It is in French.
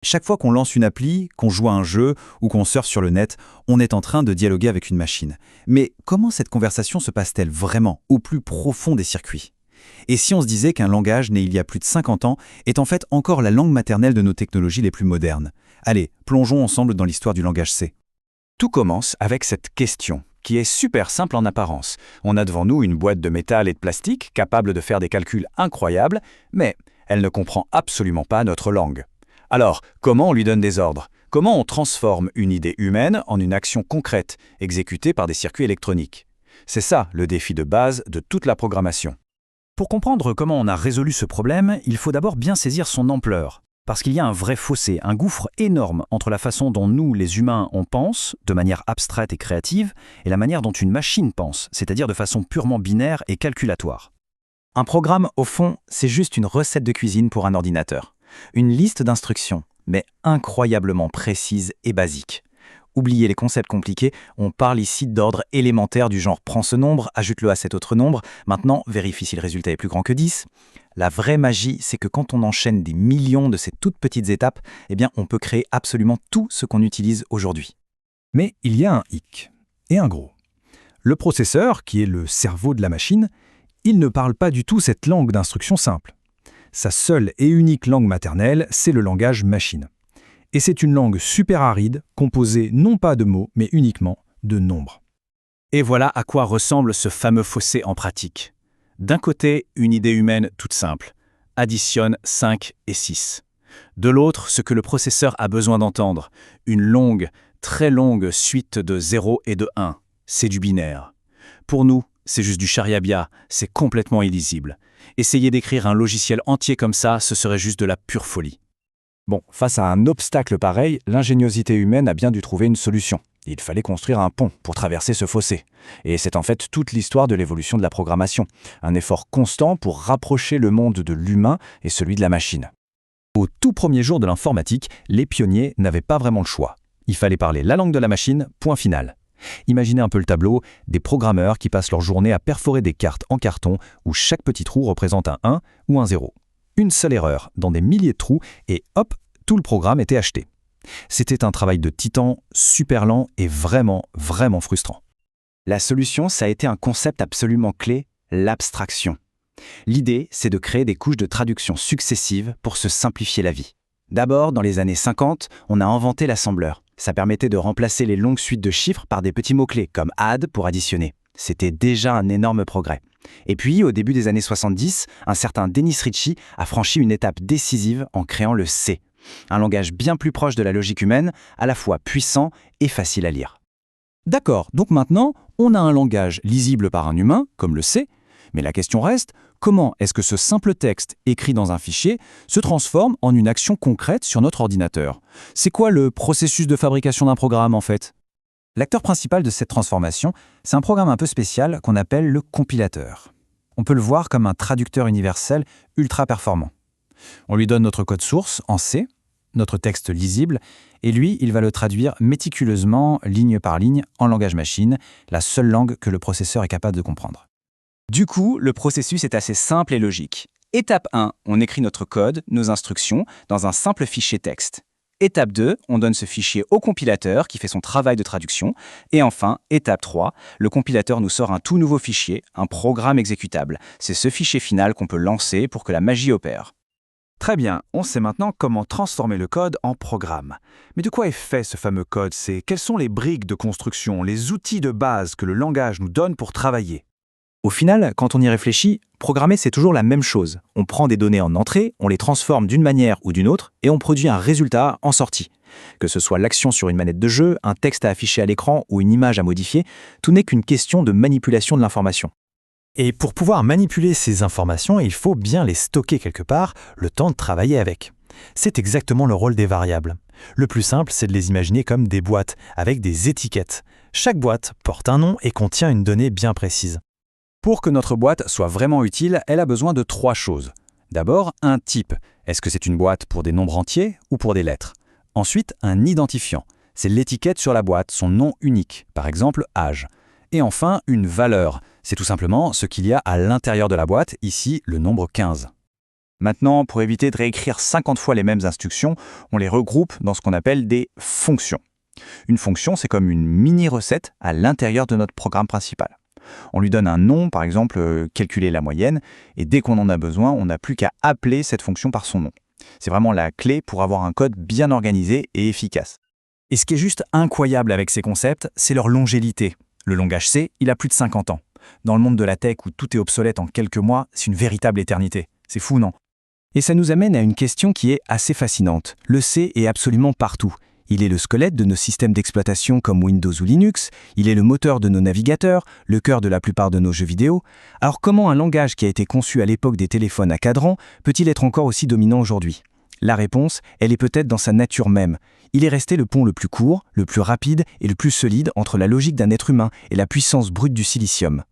Chaque fois qu'on lance une appli, qu'on joue à un jeu ou qu'on surfe sur le net, on est en train de dialoguer avec une machine. Mais comment cette conversation se passe-t-elle vraiment, au plus profond des circuits? Et si on se disait qu'un langage né il y a plus de 50 ans est en fait encore la langue maternelle de nos technologies les plus modernes? Allez, plongeons ensemble dans l'histoire du langage C. Tout commence avec cette question, qui est super simple en apparence. On a devant nous une boîte de métal et de plastique capable de faire des calculs incroyables, mais elle ne comprend absolument pas notre langue. Alors, comment on lui donne des ordres? Comment on transforme une idée humaine en une action concrète, exécutée par des circuits électroniques? C'est ça le défi de base de toute la programmation. Pour comprendre comment on a résolu ce problème, il faut d'abord bien saisir son ampleur. Parce qu'il y a un vrai fossé, un gouffre énorme entre la façon dont nous, les humains, on pense, de manière abstraite et créative, et la manière dont une machine pense, c'est-à-dire de façon purement binaire et calculatoire. Un programme, au fond, c'est juste une recette de cuisine pour un ordinateur. Une liste d'instructions, mais incroyablement précise et basique. Oubliez les concepts compliqués, on parle ici d'ordre élémentaire du genre « prends ce nombre, ajoute-le à cet autre nombre, maintenant vérifie si le résultat est plus grand que 10 ». La vraie magie, c'est que quand on enchaîne des millions de ces toutes petites étapes, eh bien on peut créer absolument tout ce qu'on utilise aujourd'hui. Mais il y a un hic, et un gros. Le processeur, qui est le cerveau de la machine, il ne parle pas du tout cette langue d'instruction simple. Sa seule et unique langue maternelle, c'est le langage machine. Et c'est une langue super aride, composée non pas de mots, mais uniquement de nombres. Et voilà à quoi ressemble ce fameux fossé en pratique. D'un côté, une idée humaine toute simple. Additionne 5 et 6. De l'autre, ce que le processeur a besoin d'entendre. Une longue, très longue suite de 0 et de 1. C'est du binaire. Pour nous, c'est juste du charabia, c'est complètement illisible. Essayer d'écrire un logiciel entier comme ça, ce serait juste de la pure folie. Bon, face à un obstacle pareil, l'ingéniosité humaine a bien dû trouver une solution. Il fallait construire un pont pour traverser ce fossé. Et c'est en fait toute l'histoire de l'évolution de la programmation. Un effort constant pour rapprocher le monde de l'humain et celui de la machine. Au tout premier jour de l'informatique, les pionniers n'avaient pas vraiment le choix. Il fallait parler la langue de la machine, point final. Imaginez un peu le tableau, des programmeurs qui passent leur journée à perforer des cartes en carton où chaque petit trou représente un 1 ou un 0. Une seule erreur dans des milliers de trous et hop, tout le programme était acheté. C'était un travail de titan, super lent et vraiment, vraiment frustrant. La solution, ça a été un concept absolument clé, l'abstraction. L'idée, c'est de créer des couches de traduction successives pour se simplifier la vie. D'abord, dans les années 50, on a inventé l'assembleur. Ça permettait de remplacer les longues suites de chiffres par des petits mots-clés, comme add pour additionner. C'était déjà un énorme progrès. Et puis, au début des années 70, un certain Dennis Ritchie a franchi une étape décisive en créant le C. Un langage bien plus proche de la logique humaine, à la fois puissant et facile à lire. D'accord, donc maintenant, on a un langage lisible par un humain, comme le C, mais la question reste, comment est-ce que ce simple texte écrit dans un fichier se transforme en une action concrète sur notre ordinateur? C'est quoi le processus de fabrication d'un programme en fait? L'acteur principal de cette transformation, c'est un programme un peu spécial qu'on appelle le compilateur. On peut le voir comme un traducteur universel ultra performant. On lui donne notre code source en C, notre texte lisible, et lui, il va le traduire méticuleusement, ligne par ligne, en langage machine, la seule langue que le processeur est capable de comprendre. Du coup, le processus est assez simple et logique. Étape 1, on écrit notre code, nos instructions, dans un simple fichier texte. Étape 2, on donne ce fichier au compilateur qui fait son travail de traduction. Et enfin, étape 3, le compilateur nous sort un tout nouveau fichier, un programme exécutable. C'est ce fichier final qu'on peut lancer pour que la magie opère. Très bien, on sait maintenant comment transformer le code en programme. Mais de quoi est fait ce fameux code? Quelles sont les briques de construction, les outils de base que le langage nous donne pour travailler? Au final, quand on y réfléchit, programmer c'est toujours la même chose. On prend des données en entrée, on les transforme d'une manière ou d'une autre, et on produit un résultat en sortie. Que ce soit l'action sur une manette de jeu, un texte à afficher à l'écran ou une image à modifier, tout n'est qu'une question de manipulation de l'information. Et pour pouvoir manipuler ces informations, il faut bien les stocker quelque part, le temps de travailler avec. C'est exactement le rôle des variables. Le plus simple, c'est de les imaginer comme des boîtes, avec des étiquettes. Chaque boîte porte un nom et contient une donnée bien précise. Pour que notre boîte soit vraiment utile, elle a besoin de 3 choses. D'abord, un type. Est-ce que c'est une boîte pour des nombres entiers ou pour des lettres? Ensuite, un identifiant. C'est l'étiquette sur la boîte, son nom unique, par exemple âge. Et enfin, une valeur. C'est tout simplement ce qu'il y a à l'intérieur de la boîte, ici le nombre 15. Maintenant, pour éviter de réécrire 50 fois les mêmes instructions, on les regroupe dans ce qu'on appelle des fonctions. Une fonction, c'est comme une mini-recette à l'intérieur de notre programme principal. On lui donne un nom, par exemple, calculer la moyenne, et dès qu'on en a besoin, on n'a plus qu'à appeler cette fonction par son nom. C'est vraiment la clé pour avoir un code bien organisé et efficace. Et ce qui est juste incroyable avec ces concepts, c'est leur longévité. Le langage C, il a plus de 50 ans. Dans le monde de la tech où tout est obsolète en quelques mois, c'est une véritable éternité. C'est fou, non? Et ça nous amène à une question qui est assez fascinante. Le C est absolument partout. Il est le squelette de nos systèmes d'exploitation comme Windows ou Linux, il est le moteur de nos navigateurs, le cœur de la plupart de nos jeux vidéo. Alors comment un langage qui a été conçu à l'époque des téléphones à cadran peut-il être encore aussi dominant aujourd'hui? La réponse, elle est peut-être dans sa nature même. Il est resté le pont le plus court, le plus rapide et le plus solide entre la logique d'un être humain et la puissance brute du silicium.